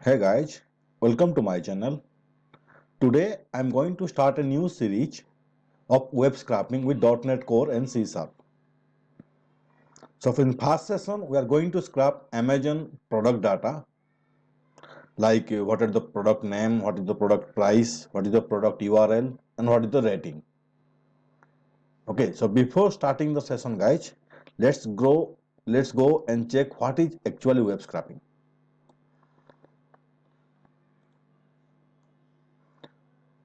Hey guys, welcome to my channel. Today I'm going to start a new series of web scraping with .NET Core and C Sharp. So in first session we are going to scrap Amazon product data like what is the product name, what is the product price, what is the product URL and what is the rating. Okay, so before starting the session guys, let's go and check what is actually web scraping.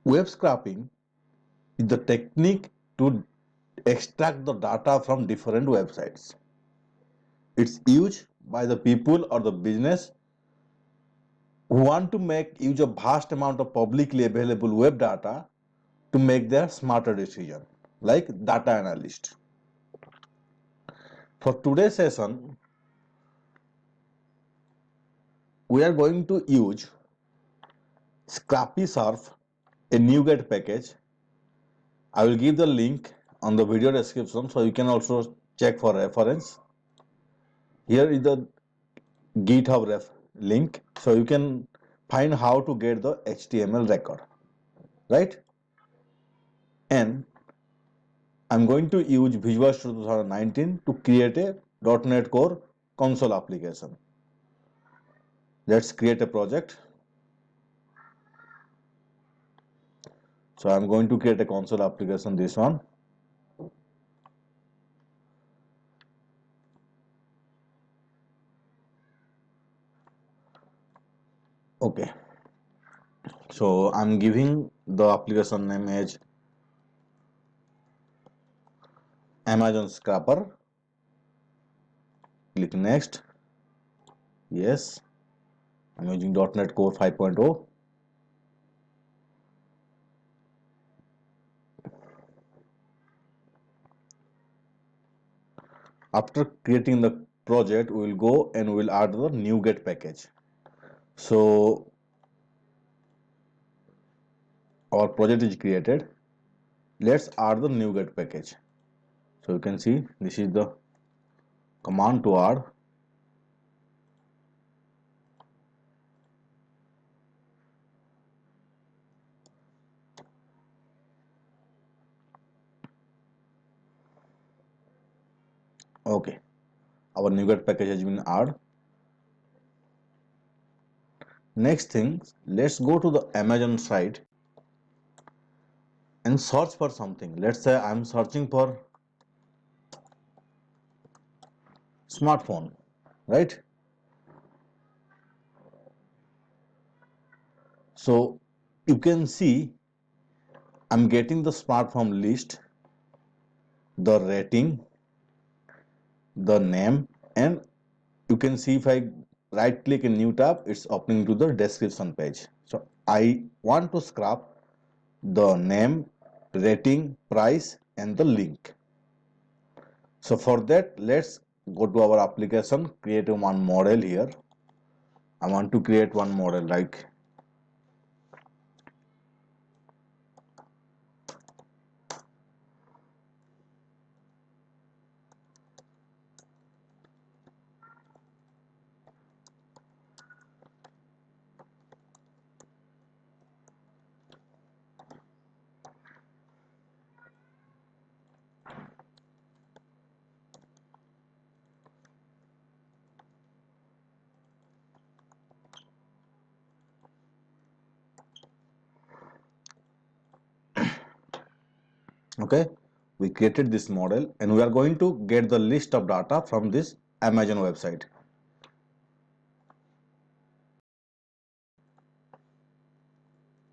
Web scraping is the technique to extract the data from different websites. It's used by the people or the business who want to make use of vast amount of publicly available web data to make their smarter decision, like data analyst. For today's session, we are going to use Scrappy Surf, a NuGet package. I will give the link on the video description so you can also check for reference. Here is the GitHub link so you can find how to get the HTML record, right? And I'm going to use Visual Studio 2019 to create a .NET Core console application. Let's create a project. So I'm going to create a console application, this one. Okay. So I'm giving the application name as Amazon Scrapper. Click next. Yes. I'm using .NET Core 5.0. After creating the project, we will go and we will add the NuGet package. So our project is created. Let's add the NuGet package. So you can see this is the command to add. Okay, our NuGet package has been added. Next thing, let's go to the Amazon site and search for something. Let's say I'm searching for smartphone, right? So you can see I'm getting the smartphone list, the rating, the name, and you can see if I right click in new tab, it's opening to the description page. So I want to scrap the name, rating, price, and the link. So for that, let's go to our application, create one model here. I want to create one model like okay, we created this model and we are going to get the list of data from this Amazon website.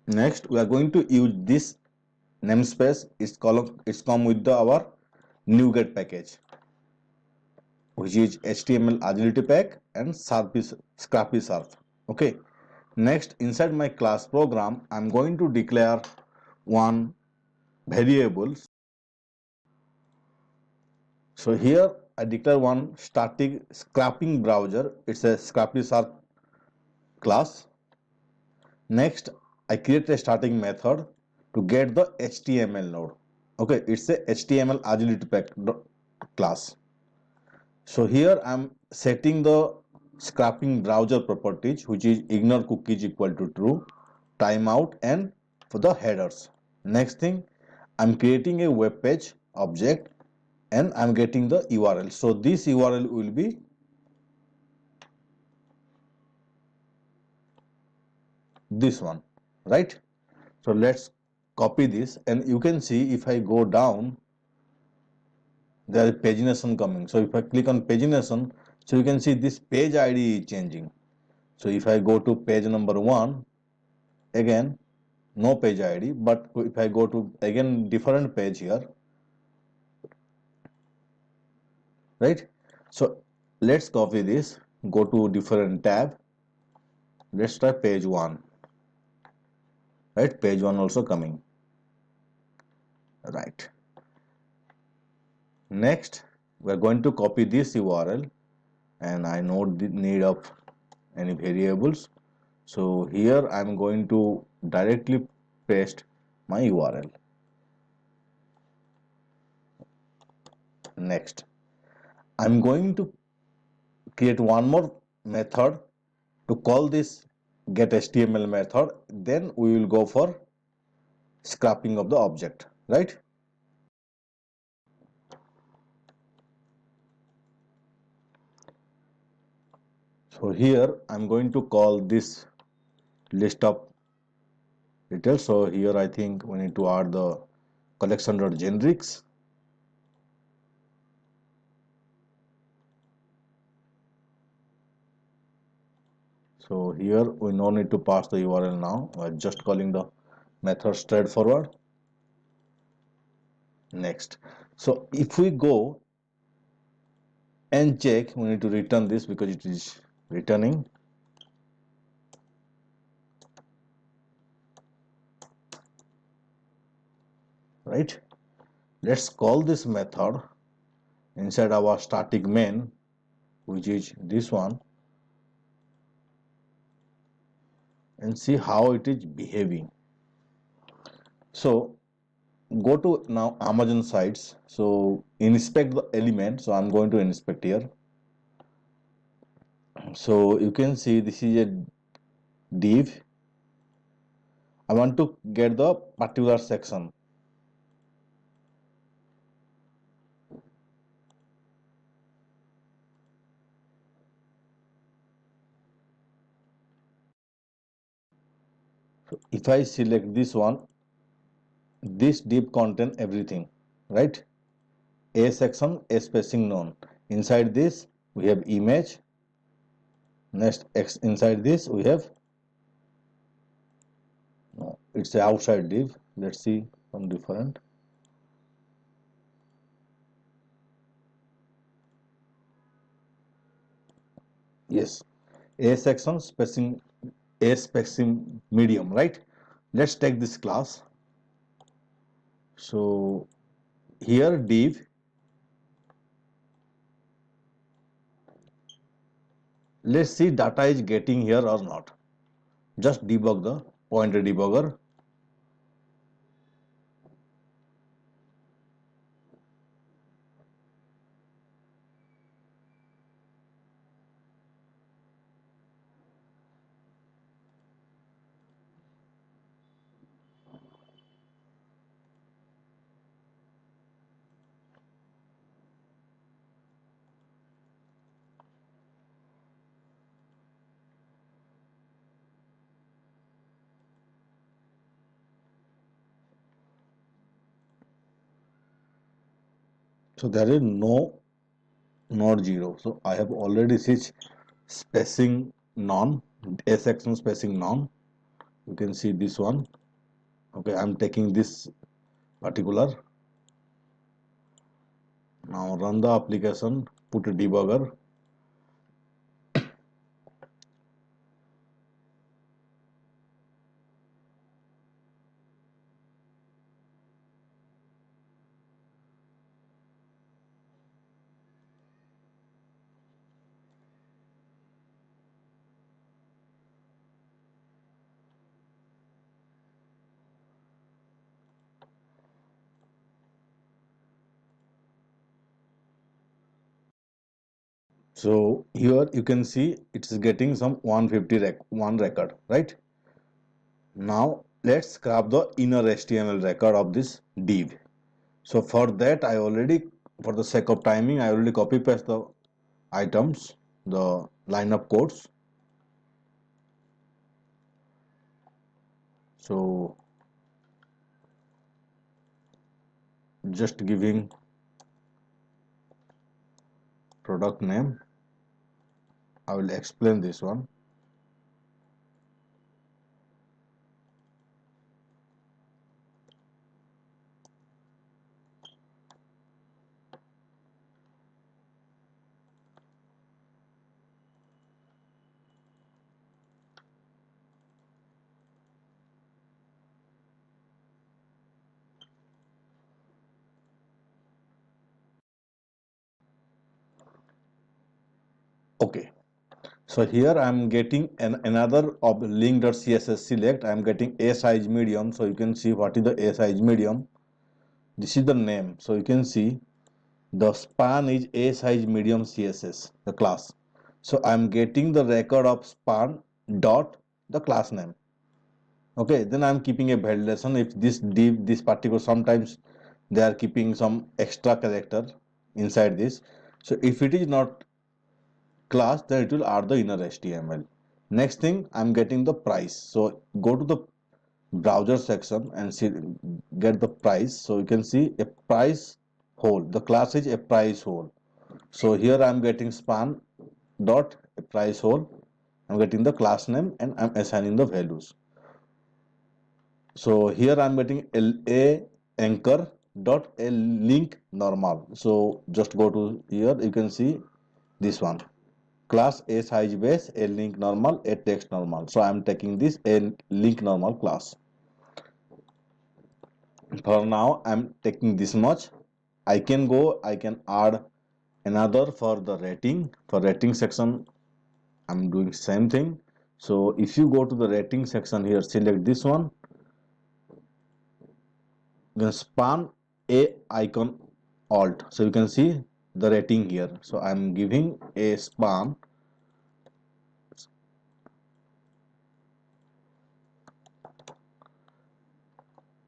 Next, we are going to use this namespace. It's come with our NuGet package, which is HTML agility pack and Scrappy Surf. Okay. Next, inside my class program, I'm going to declare one variable. So here I declare one static scrapping browser. It's a Scrappy Surf class. Next, I create a starting method to get the HTML node. Okay, it's a HTML agility pack class. So here I'm setting the scrapping browser properties, which is ignore cookies equal to true, timeout, and for the headers. Next thing, I'm creating a web page object and I'm getting the URL. So this URL will be this one, right? So let's copy this, and you can see if I go down, there is pagination coming. So if I click on pagination, so you can see this page ID is changing. So if I go to page number 1, again no page ID, but if I go to again different page here, right? So let's copy this, go to different tab, let's try page 1, right? Page 1 also coming, right? Next, we're going to copy this URL, and I don't need of any variables. So here I'm going to directly paste my URL. Next, I'm going to create one more method to call this getHTML method. Then we will go for scrapping of the object, right? So here I'm going to call this list of details. So here I think we need to add the collection.generics. So here we no need to pass the URL now. We're just calling the method straightforward. Next. So if we go and check, we need to return this because it is returning. Right? Let's call this method inside our static main, which is this one, and see how it is behaving. So go to now Amazon sites. So inspect the element. So I'm going to inspect here. So you can see this is a div. I want to get the particular section. So if I select this one, this div contain everything, right? A section, a spacing known. Inside this we have image. Next, inside this we have, no, it's a outside div. Let's see some different. Yes, a section spacing, a spacing medium, right? Let's take this class. So here div, let's see data is getting here or not. Just debug the pointer debugger. So there is no not 0. So I have already switched spacing none, a section spacing none. You can see this one. Okay, I'm taking this particular. Now run the application, put a debugger. So here you can see it is getting some 150 one record, right? Now let's scrap the inner HTML record of this div. So for that I already, for the sake of timing, I already copy paste the items, the lineup codes. So just giving product name, I will explain this one. Okay, so here I am getting another of link.css select. I am getting a size medium. So you can see what is the a size medium. This is the name. So you can see the span is a size medium CSS, the class. So I am getting the record of span dot the class name. Okay, then I am keeping a validation if this div, this particular, sometimes they are keeping some extra character inside this. So if it is not class, then it will add the inner HTML. Next thing, I'm getting the price. So go to the browser section and see, get the price. So you can see a price hole. The class is a price hole. So here I'm getting span dot a price hole. I'm getting the class name and I'm assigning the values. So here I'm getting a anchor dot a link normal. So just go to here. You can see this one. Class a size base, a link normal, a text normal. So I'm taking this a link normal class. For now I'm taking this much. I can add another for the rating. For rating section I'm doing same thing. So if you go to the rating section here, select this one, then span a icon alt. So you can see the rating here. So I'm giving a span.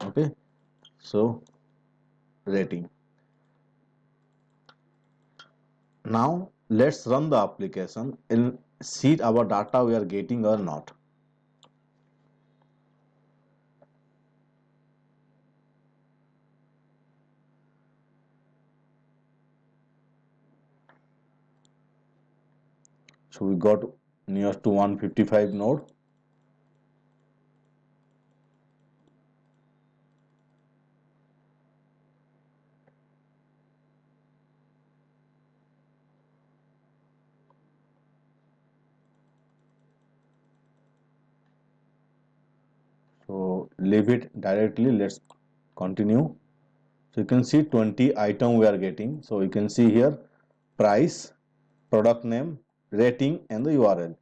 Okay, so rating. Now let's run the application and see our data we are getting or not. So we got near to 155 node. So leave it directly. Let's continue. So you can see 20 item we are getting. So you can see here price, product name, rating and the URL.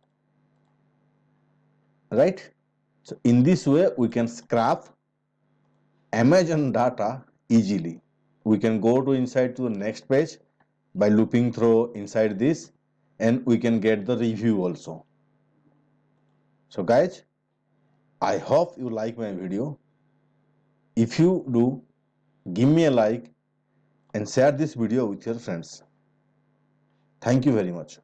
Right? So in this way we can scrap Amazon data easily. We can go to inside to the next page by looping through inside this, and we can get the review also. So guys, I hope you like my video. If you do, give me a like and share this video with your friends. Thank you very much.